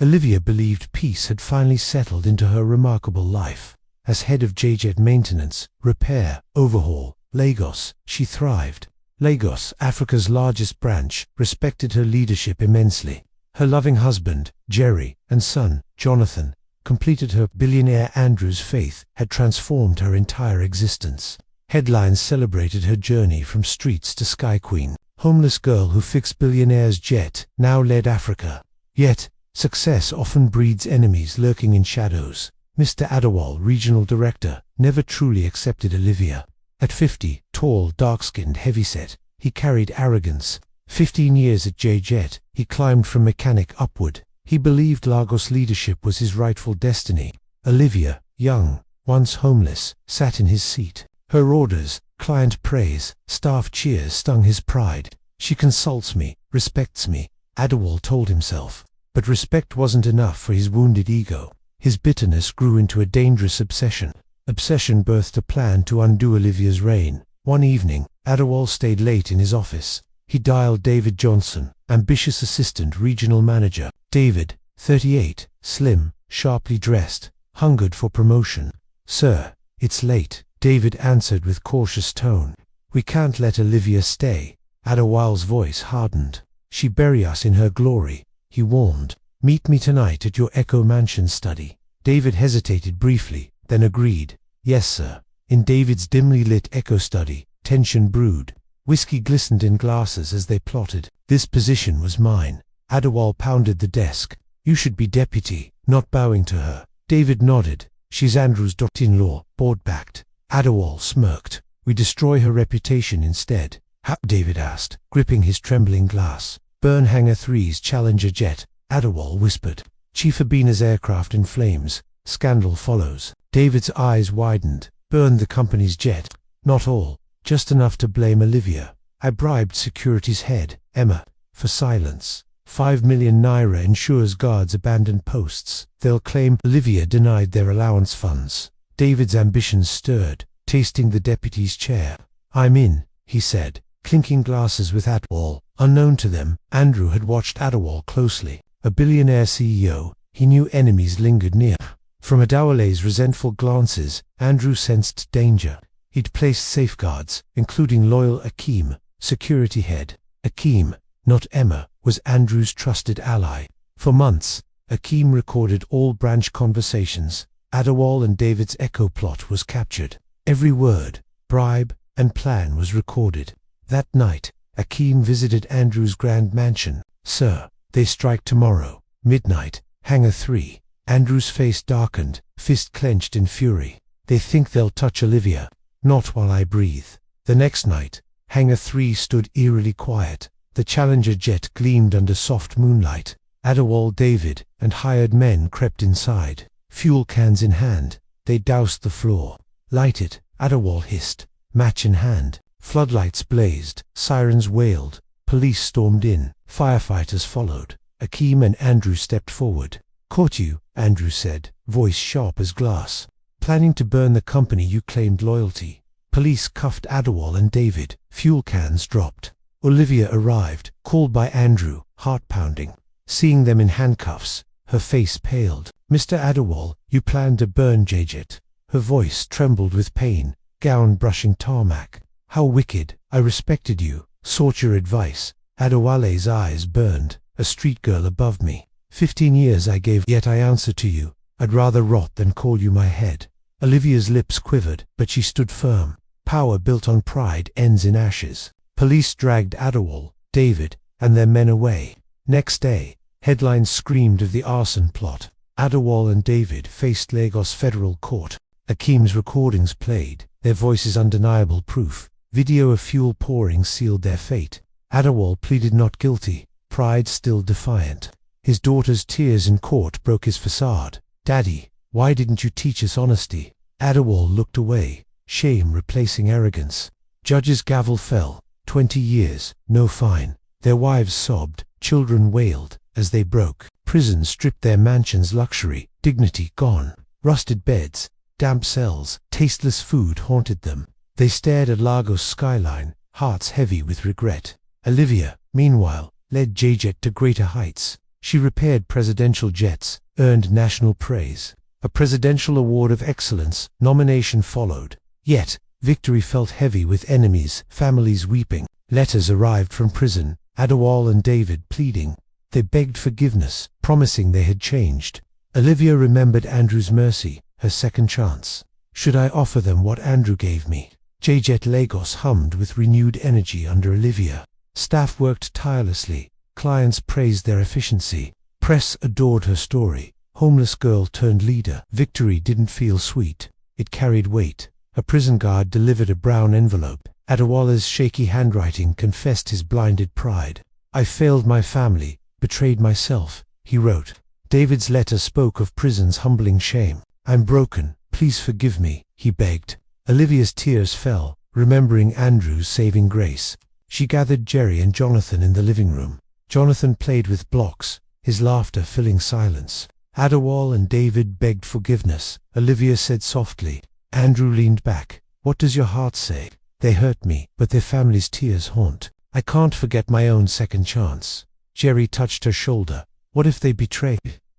Olivia believed peace had finally settled into her remarkable life. As head of JJet maintenance, repair, overhaul, Lagos, she thrived. Lagos, Africa's largest branch, respected her leadership immensely. Her loving husband, Jerry, and son, Jonathan, completed her. Billionaire Andrew's faith had transformed her entire existence. Headlines celebrated her journey from streets to Sky Queen. Homeless girl who fixed billionaire's jet, now led Africa. Yet, success often breeds enemies lurking in shadows. Mr. Adewale, regional director, never truly accepted Olivia. At 50, tall, dark-skinned, heavyset, he carried arrogance. 15 years at JJet, he climbed from mechanic upward. He believed Lagos leadership was his rightful destiny. Olivia, young, once homeless, sat in his seat. Her orders, client praise, staff cheers stung his pride. She consults me, respects me, Adewale told himself. But respect wasn't enough for his wounded ego. His bitterness grew into a dangerous obsession. Obsession birthed a plan to undo Olivia's reign. One evening, Adewale stayed late in his office. He dialed David Johnson, ambitious assistant regional manager. David, 38, slim, sharply dressed, hungered for promotion. "Sir, it's late," David answered with cautious tone. "We can't let Olivia stay." Adewale's voice hardened. "She bury us in her glory," he warned. "Meet me tonight at your Echo Mansion study." David hesitated briefly, then agreed. "Yes, sir." In David's dimly lit Echo study, tension brewed. Whiskey glistened in glasses as they plotted. "This position was mine." Adewale pounded the desk. "You should be deputy," not bowing to her. David nodded. "She's Andrew's daughter-in-law, board-backed." Adewale smirked. "We destroy her reputation instead." "How?" David asked, gripping his trembling glass. "Burn Hangar 3's Challenger jet," Adewale whispered. "Chief Abina's aircraft in flames. Scandal follows." David's eyes widened. "Burn the company's jet." "Not all. Just enough to blame Olivia. I bribed security's head, Emma, for silence. 5 million naira ensures guards abandon posts. They'll claim Olivia denied their allowance funds." David's ambitions stirred, tasting the deputy's chair. "I'm in," he said, clinking glasses with Adewale. Unknown to them, Andrew had watched Adewale closely. A billionaire CEO, he knew enemies lingered near. From Adewale's resentful glances, Andrew sensed danger. He'd placed safeguards, including loyal Akeem, security head. Akeem, not Emma, was Andrew's trusted ally. For months, Akeem recorded all branch conversations. Adewale and David's Echo plot was captured. Every word, bribe, and plan was recorded. That night, Akeem visited Andrew's grand mansion. "Sir, they strike tomorrow. Midnight, Hangar 3. Andrew's face darkened, fist clenched in fury. "They think they'll touch Olivia. Not while I breathe." The next night, Hangar 3 stood eerily quiet. The Challenger jet gleamed under soft moonlight. Adewale, David, and hired men crept inside. Fuel cans in hand, they doused the floor. "Light it," Adewale hissed, match in hand. Floodlights blazed, sirens wailed, police stormed in, firefighters followed. Akeem and Andrew stepped forward. "Caught you," Andrew said, voice sharp as glass. "Planning to burn the company you claimed loyalty." Police cuffed Adewale and David. Fuel cans dropped. Olivia arrived, called by Andrew, heart-pounding. Seeing them in handcuffs, her face paled. "Mr. Adewale, you planned to burn JJet." Her voice trembled with pain, gown brushing tarmac. "How wicked. I respected you, sought your advice." Adewale's eyes burned. "A street girl above me. 15 years I gave, yet I answer to you. I'd rather rot than call you my head." Olivia's lips quivered, but she stood firm. Power built on pride ends in ashes. Police dragged Adewale, David, and their men away. Next day, headlines screamed of the arson plot. Adewale and David faced Lagos federal court. Akeem's recordings played, their voices undeniable proof. Video of fuel pouring sealed their fate. Adewale pleaded not guilty, pride still defiant. His daughter's tears in court broke his facade. "Daddy, why didn't you teach us honesty?" Adewale looked away, shame replacing arrogance. Judge's gavel fell. 20 years, no fine. Their wives sobbed, children wailed, as they broke. Prison stripped their mansion's luxury, dignity gone. Rusted beds, damp cells, tasteless food haunted them. They stared at Lagos skyline, hearts heavy with regret. Olivia, meanwhile, led JJet to greater heights. She repaired presidential jets, earned national praise. A presidential award of excellence nomination followed. Yet, victory felt heavy with enemies, families weeping. Letters arrived from prison, Adewale and David pleading. They begged forgiveness, promising they had changed. Olivia remembered Andrew's mercy, her second chance. Should I offer them what Andrew gave me? JJet Lagos hummed with renewed energy under Olivia. Staff worked tirelessly. Clients praised their efficiency. Press adored her story. Homeless girl turned leader. Victory didn't feel sweet. It carried weight. A prison guard delivered a brown envelope. Adewale's shaky handwriting confessed his blinded pride. I failed my family, betrayed myself, he wrote. David's letter spoke of prison's humbling shame. I'm broken, please forgive me, he begged. Olivia's tears fell, remembering Andrew's saving grace. She gathered Jerry and Jonathan in the living room. Jonathan played with blocks, his laughter filling silence. Adewale and David begged forgiveness. Olivia said softly. Andrew leaned back. What does your heart say? They hurt me, but their family's tears haunt. I can't forget my own second chance. Jerry touched her shoulder. What if they betray?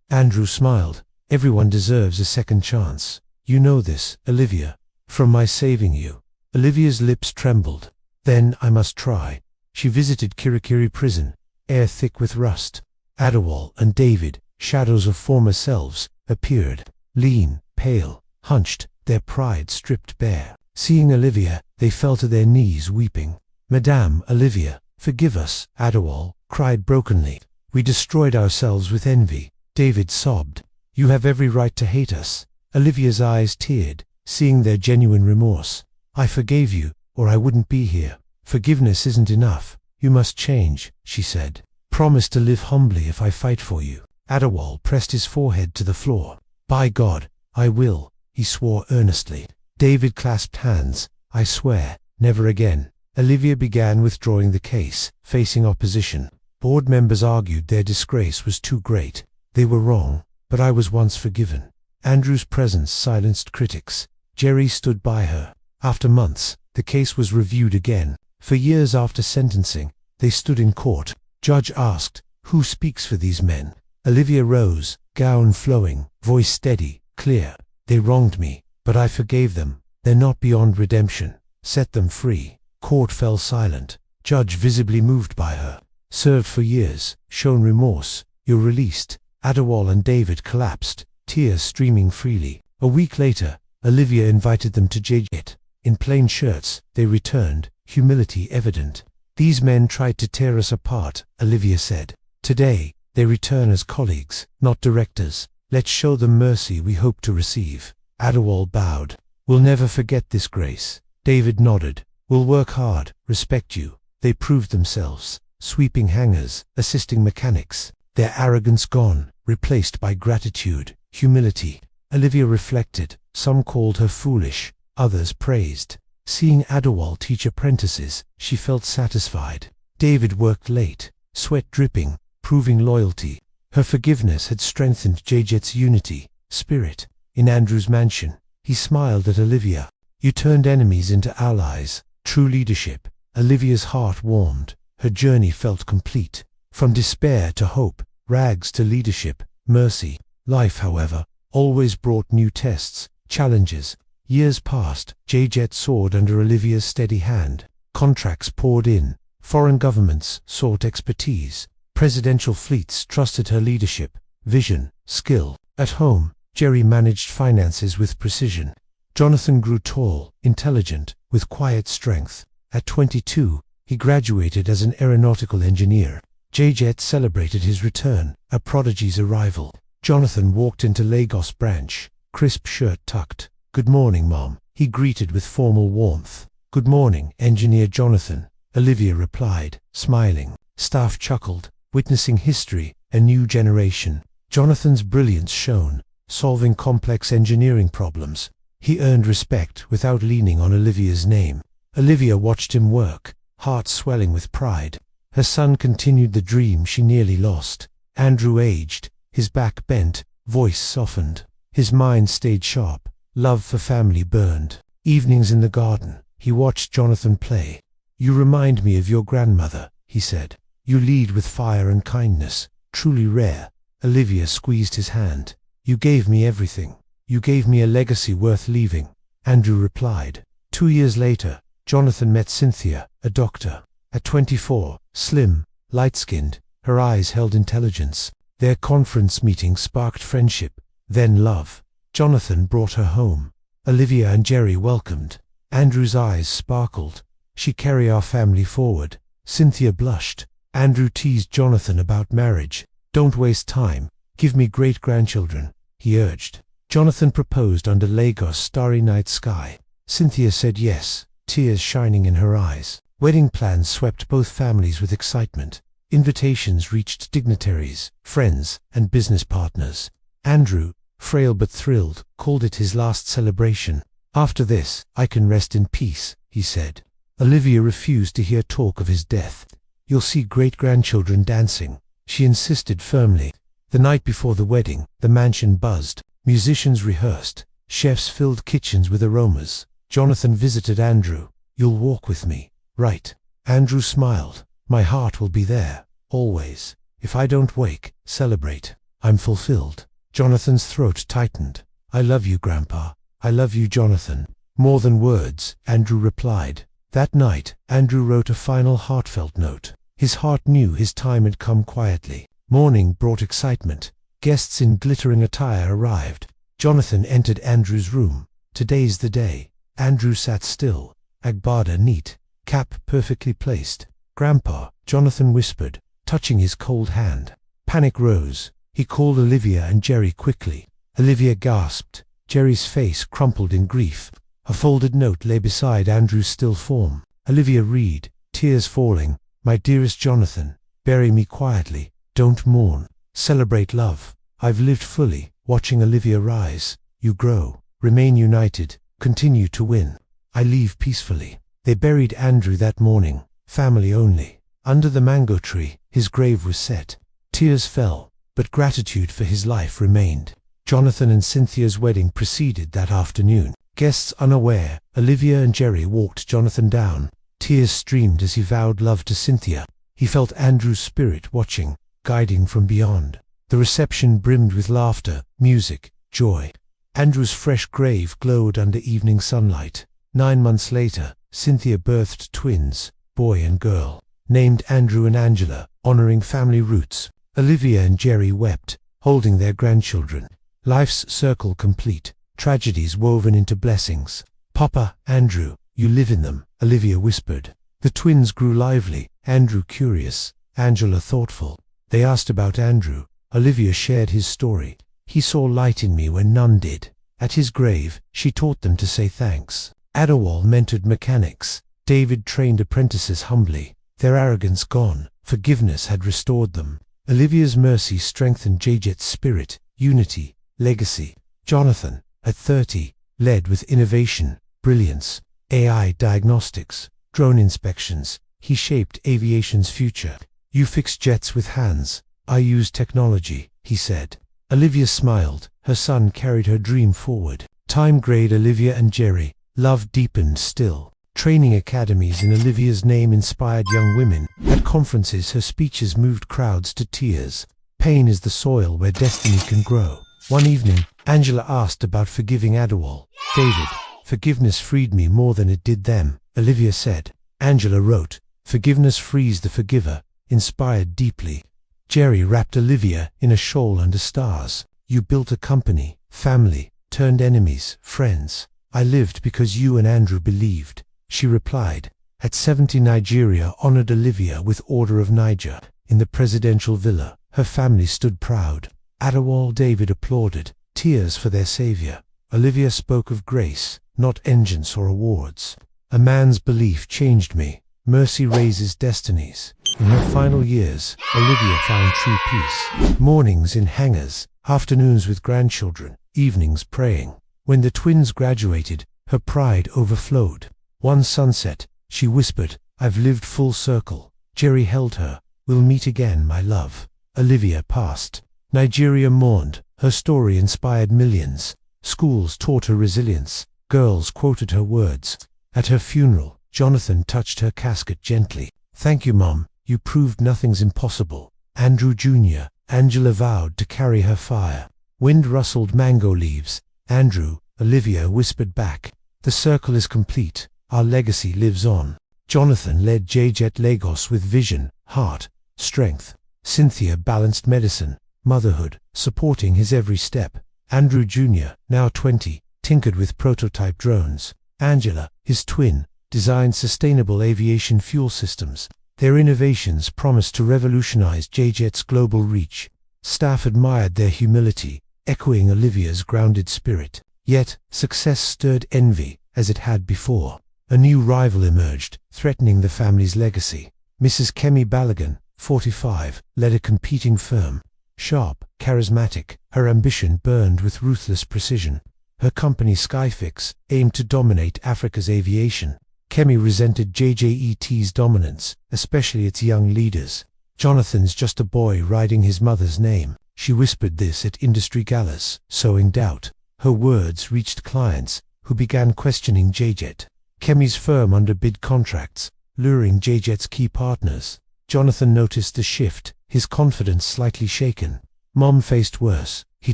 Andrew smiled. Everyone deserves a second chance. You know this, Olivia. From my saving you. Olivia's lips trembled. Then I must try. She visited Kirikiri prison, air thick with rust. Adewale and David, shadows of former selves, appeared. Lean, pale, hunched, their pride stripped bare. Seeing Olivia, they fell to their knees weeping. Madame Olivia, forgive us, Adewale cried brokenly. We destroyed ourselves with envy. David sobbed. You have every right to hate us. Olivia's eyes teared, seeing their genuine remorse. I forgave you, or I wouldn't be here. Forgiveness isn't enough. You must change, she said. Promise to live humbly if I fight for you. Adewale pressed his forehead to the floor. By God, I will, he swore earnestly. David clasped hands. I swear, never again. Olivia began withdrawing the case, facing opposition. Board members argued their disgrace was too great. They were wrong, but I was once forgiven. Andrew's presence silenced critics. Jerry stood by her. After months, the case was reviewed again. For years after sentencing, they stood in court. Judge asked, who speaks for these men? Olivia rose, gown flowing, voice steady, clear. They wronged me, but I forgave them. They're not beyond redemption. Set them free. Court fell silent. Judge visibly moved by her. Served for years, shown remorse. You're released. Adewale and David collapsed, tears streaming freely. A week later, Olivia invited them to JJet. In plain shirts, they returned, humility evident. These men tried to tear us apart, Olivia said. Today, they return as colleagues, not directors. Let's show them mercy we hope to receive. Adewale bowed. We'll never forget this grace. David nodded. We'll work hard, respect you. They proved themselves, sweeping hangars, assisting mechanics. Their arrogance gone, replaced by gratitude, humility. Olivia reflected. Some called her foolish, others praised. Seeing Adewale teach apprentices, she felt satisfied. David worked late, sweat dripping, proving loyalty. Her forgiveness had strengthened JJet's unity, spirit. In Andrew's mansion, he smiled at Olivia. You turned enemies into allies. True leadership. Olivia's heart warmed. Her journey felt complete. From despair to hope, rags to leadership, mercy. Life, however, always brought new tests, challenges. Years passed. JJet soared under Olivia's steady hand. Contracts poured in. Foreign governments sought expertise. Presidential fleets trusted her leadership, vision, skill. At home, Jerry managed finances with precision. Jonathan grew tall, intelligent, with quiet strength. At 22, he graduated as an aeronautical engineer. JJet celebrated his return, a prodigy's arrival. Jonathan walked into Lagos branch, crisp shirt tucked. Good morning, Mom, he greeted with formal warmth. Good morning, Engineer Jonathan, Olivia replied, smiling. Staff chuckled, witnessing history, a new generation. Jonathan's brilliance shone, solving complex engineering problems. He earned respect without leaning on Olivia's name. Olivia watched him work, heart swelling with pride. Her son continued the dream she nearly lost. Andrew aged, his back bent, voice softened. His mind stayed sharp. Love for family burned. Evenings in the garden, he watched Jonathan play. You remind me of your grandmother, he said. You lead with fire and kindness. truly rare. Olivia squeezed his hand. You gave me everything. You gave me a legacy worth leaving. Andrew replied. 2 years later, Jonathan met Cynthia, a doctor. At 24, slim, light-skinned, her eyes held intelligence. Their conference meeting sparked friendship, then love. Jonathan brought her home. Olivia and Jerry welcomed. Andrew's eyes sparkled. She carry our family forward. Cynthia blushed. Andrew teased Jonathan about marriage. Don't waste time. Give me great-grandchildren, he urged. Jonathan proposed under Lagos' starry night sky. Cynthia said yes, tears shining in her eyes. Wedding plans swept both families with excitement. Invitations reached dignitaries, friends, and business partners. Andrew, frail but thrilled, called it his last celebration. After this, I can rest in peace, he said. Olivia refused to hear talk of his death. You'll see great-grandchildren dancing, she insisted firmly. The night before the wedding, the mansion buzzed. Musicians rehearsed. Chefs filled kitchens with aromas. Jonathan visited Andrew. You'll walk with me, right? Andrew smiled. My heart will be there, always. If I don't wake, celebrate. I'm fulfilled. Jonathan's throat tightened. I love you, Grandpa. I love you, Jonathan. More than words, Andrew replied. That night, Andrew wrote a final heartfelt note. His heart knew his time had come quietly. Morning brought excitement. Guests in glittering attire arrived. Jonathan entered Andrew's room. Today's the day. Andrew sat still. Agbada neat. Cap perfectly placed. Grandpa, Jonathan whispered, touching his cold hand. Panic rose. He called Olivia and Jerry quickly. Olivia gasped. Jerry's face crumpled in grief. A folded note lay beside Andrew's still form. Olivia read, tears falling. My dearest Jonathan, bury me quietly. Don't mourn. Celebrate love. I've lived fully, watching Olivia rise. You grow. Remain united. Continue to win. I leave peacefully. They buried Andrew that morning. Family only. Under the mango tree, his grave was set. Tears fell, but gratitude for his life remained. Jonathan and Cynthia's wedding proceeded that afternoon. Guests unaware, Olivia and Jerry walked Jonathan down. Tears streamed as he vowed love to Cynthia. He felt Andrew's spirit watching, guiding from beyond. The reception brimmed with laughter, music, joy. Andrew's fresh grave glowed under evening sunlight. 9 months later, Cynthia birthed twins, boy and girl, named Andrew and Angela, honoring family roots. Olivia and Jerry wept, holding their grandchildren. Life's circle complete, tragedies woven into blessings. Papa, Andrew, you live in them, Olivia whispered. The twins grew lively, Andrew curious, Angela thoughtful. They asked about Andrew. Olivia shared his story. He saw light in me when none did. At his grave, she taught them to say thanks. Adewale mentored mechanics. David trained apprentices humbly. Their arrogance gone, forgiveness had restored them. Olivia's mercy strengthened Jajet's spirit, unity, legacy. Jonathan, at 30, led with innovation, brilliance, AI diagnostics, drone inspections. He shaped aviation's future. You fix jets with hands. I use technology, he said. Olivia smiled. Her son carried her dream forward. Time grayed Olivia and Jerry. Love deepened still. Training academies in Olivia's name inspired young women. At conferences, her speeches moved crowds to tears. Pain is the soil where destiny can grow. One evening, Angela asked about forgiving Adewale. David, forgiveness freed me more than it did them, Olivia said. Angela wrote, forgiveness frees the forgiver, inspired deeply. Jerry wrapped Olivia in a shawl under stars. You built a company, family, turned enemies, friends. I lived because you and Andrew believed, she replied. At 70, Nigeria honored Olivia with Order of Niger. In the presidential villa, her family stood proud. Adewale David applauded, tears for their savior. Olivia spoke of grace, not vengeance or awards. A man's belief changed me. Mercy raises destinies. In her final years, Olivia found true peace. Mornings in hangars, afternoons with grandchildren, evenings praying. When the twins graduated, her pride overflowed. One sunset, she whispered, I've lived full circle. Jerry held her. We'll meet again, my love. Olivia passed. Nigeria mourned. Her story inspired millions. Schools taught her resilience. Girls quoted her words. At her funeral, Jonathan touched her casket gently. Thank you, Mom. You proved nothing's impossible. Andrew Jr., Angela vowed to carry her fire. Wind rustled mango leaves. Andrew, Olivia whispered back, "The circle is complete. Our legacy lives on." Jonathan led JJet Lagos with vision, heart, strength. Cynthia balanced medicine, motherhood, supporting his every step. Andrew Jr., now 20, tinkered with prototype drones. Angela, his twin, designed sustainable aviation fuel systems. Their innovations promised to revolutionize JJet's global reach. Staff admired their humility, echoing Olivia's grounded spirit. Yet, success stirred envy, as it had before. A new rival emerged, threatening the family's legacy. Mrs. Kemi Balogun, 45, led a competing firm. Sharp, charismatic, her ambition burned with ruthless precision. Her company Skyfix aimed to dominate Africa's aviation. Kemi resented JJET's dominance, especially its young leaders. "Jonathan's just a boy riding his mother's name." She whispered this at industry galas, sowing doubt. Her words reached clients, who began questioning JJet. Kemi's firm underbid contracts, luring JJet's key partners. Jonathan noticed the shift, his confidence slightly shaken. Mom faced worse. He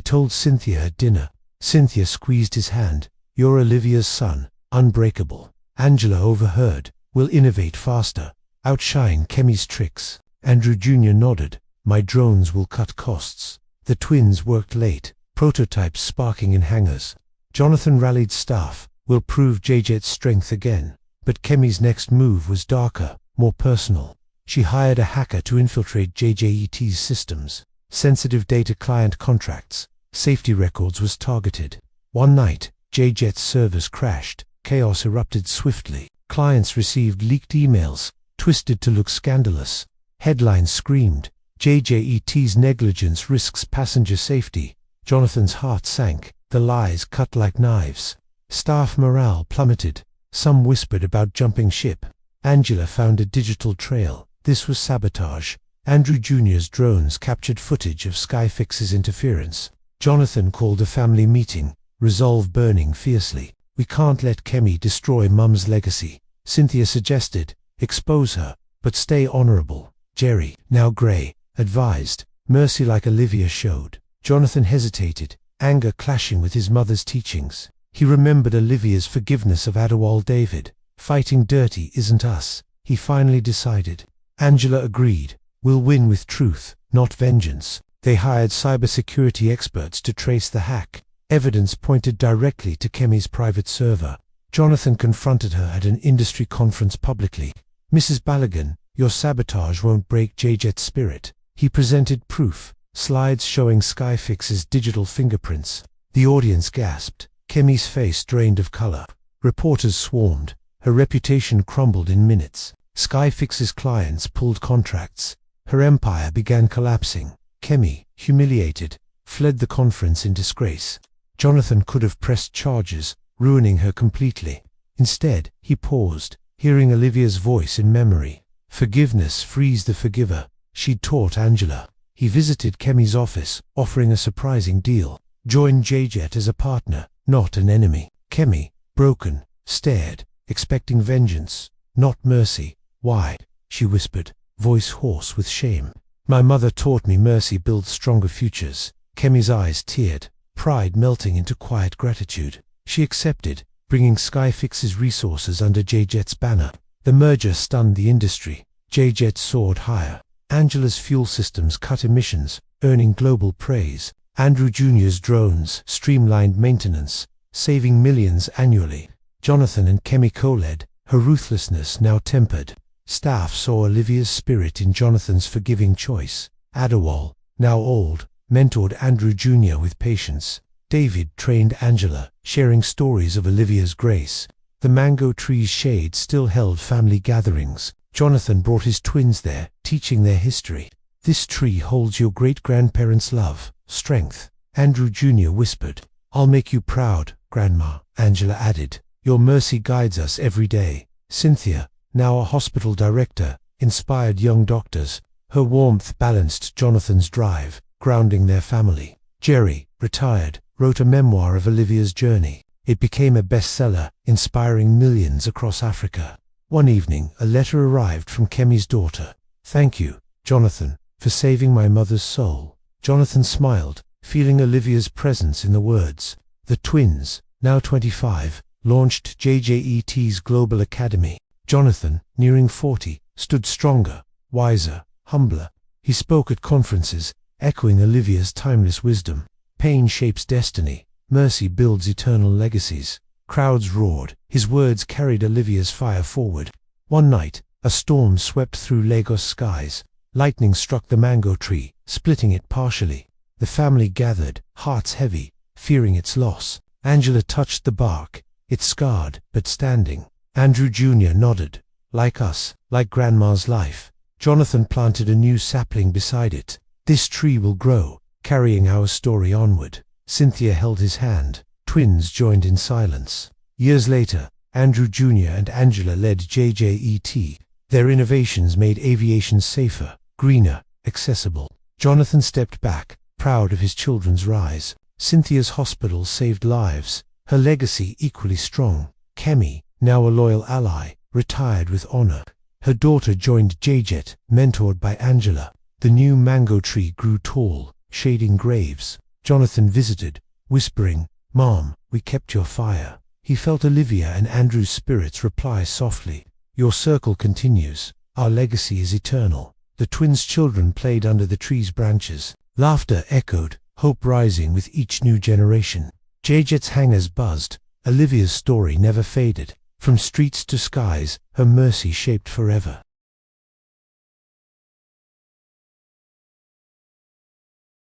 told Cynthia at dinner. Cynthia squeezed his hand. "You're Olivia's son, unbreakable." Angela overheard. "We'll innovate faster, outshine Kemi's tricks." Andrew Jr. nodded. "My drones will cut costs." The twins worked late, prototypes sparking in hangars. Jonathan rallied staff. "We'll prove JJet's strength again." But Kemi's next move was darker, more personal. She hired a hacker to infiltrate JJET's systems. Sensitive data, client contracts, safety records was targeted. One night, JJet's servers crashed. Chaos erupted swiftly. Clients received leaked emails, twisted to look scandalous. Headlines screamed, "JJET's negligence risks passenger safety." Jonathan's heart sank. The lies cut like knives. Staff morale plummeted. Some whispered about jumping ship. Angela found a digital trail. This was sabotage. Andrew Jr.'s drones captured footage of Skyfix's interference. Jonathan called a family meeting, resolve burning fiercely. "We can't let Kemi destroy Mum's legacy." Cynthia suggested, "Expose her, but stay honorable." Jerry, now grey, advised, "Mercy like Olivia showed." Jonathan hesitated, anger clashing with his mother's teachings. He remembered Olivia's forgiveness of Adewale David. "Fighting dirty isn't us," he finally decided. Angela agreed. "We'll win with truth, not vengeance." They hired cybersecurity experts to trace the hack. Evidence pointed directly to Kemi's private server. Jonathan confronted her at an industry conference publicly. "Mrs. Balogun, your sabotage won't break JJet's spirit." He presented proof, slides showing Skyfix's digital fingerprints. The audience gasped. Kemi's face drained of color. Reporters swarmed. Her reputation crumbled in minutes. Skyfix's clients pulled contracts. Her empire began collapsing. Kemi, humiliated, fled the conference in disgrace. Jonathan could have pressed charges, ruining her completely. Instead, he paused, hearing Olivia's voice in memory. Forgiveness frees the forgiver, she'd taught Angela. He visited Kemi's office, offering a surprising deal. Join JJet as a partner, not an enemy. Kemi, broken, stared, expecting vengeance, not mercy. "Why?" she whispered, voice hoarse with shame. "My mother taught me mercy builds stronger futures." Kemi's eyes teared, pride melting into quiet gratitude. She accepted, bringing Skyfix's resources under JJet's banner. The merger stunned the industry. JJet soared higher. Angela's fuel systems cut emissions, earning global praise. Andrew Jr.'s drones streamlined maintenance, saving millions annually. Jonathan and Kemi co-led, her ruthlessness now tempered. Staff saw Olivia's spirit in Jonathan's forgiving choice. Adewale, now old, mentored Andrew Jr. with patience. David trained Angela, sharing stories of Olivia's grace. The mango tree's shade still held family gatherings. Jonathan brought his twins there, teaching their history. "This tree holds your great-grandparents' love, strength," Andrew Jr. whispered. "I'll make you proud, Grandma," Angela added. "Your mercy guides us every day." Cynthia, now a hospital director, inspired young doctors. Her warmth balanced Jonathan's drive, grounding their family. Jerry, retired, wrote a memoir of Olivia's journey. It became a bestseller, inspiring millions across Africa. One evening, a letter arrived from Kemi's daughter. "Thank you, Jonathan, for saving my mother's soul." Jonathan smiled, feeling Olivia's presence in the words. The twins, now 25, launched JJET's Global Academy. Jonathan, nearing 40, stood stronger, wiser, humbler. He spoke at conferences, echoing Olivia's timeless wisdom. Pain shapes destiny. Mercy builds eternal legacies. Crowds roared. His words carried Olivia's fire forward. One night, a storm swept through Lagos skies. Lightning struck the mango tree, splitting it partially. The family gathered, hearts heavy, fearing its loss. Angela touched the bark. It scarred, but standing. Andrew Jr. nodded. Like us, like Grandma's life. Jonathan planted a new sapling beside it. This tree will grow, carrying our story onward. Cynthia held his hand. Twins joined in silence. Years later, Andrew Jr. and Angela led JJET. Their innovations made aviation safer, greener, accessible. Jonathan stepped back, proud of his children's rise. Cynthia's hospital saved lives, her legacy equally strong. Kemi, now a loyal ally, retired with honor. Her daughter joined JJET, mentored by Angela. The new mango tree grew tall, shading graves. Jonathan visited, whispering, "Mom, we kept your fire." He felt Olivia and Andrew's spirits reply softly. "Your circle continues. Our legacy is eternal." The twins' children played under the tree's branches. Laughter echoed, hope rising with each new generation. JJet's hangars buzzed. Olivia's story never faded. From streets to skies, her mercy shaped forever.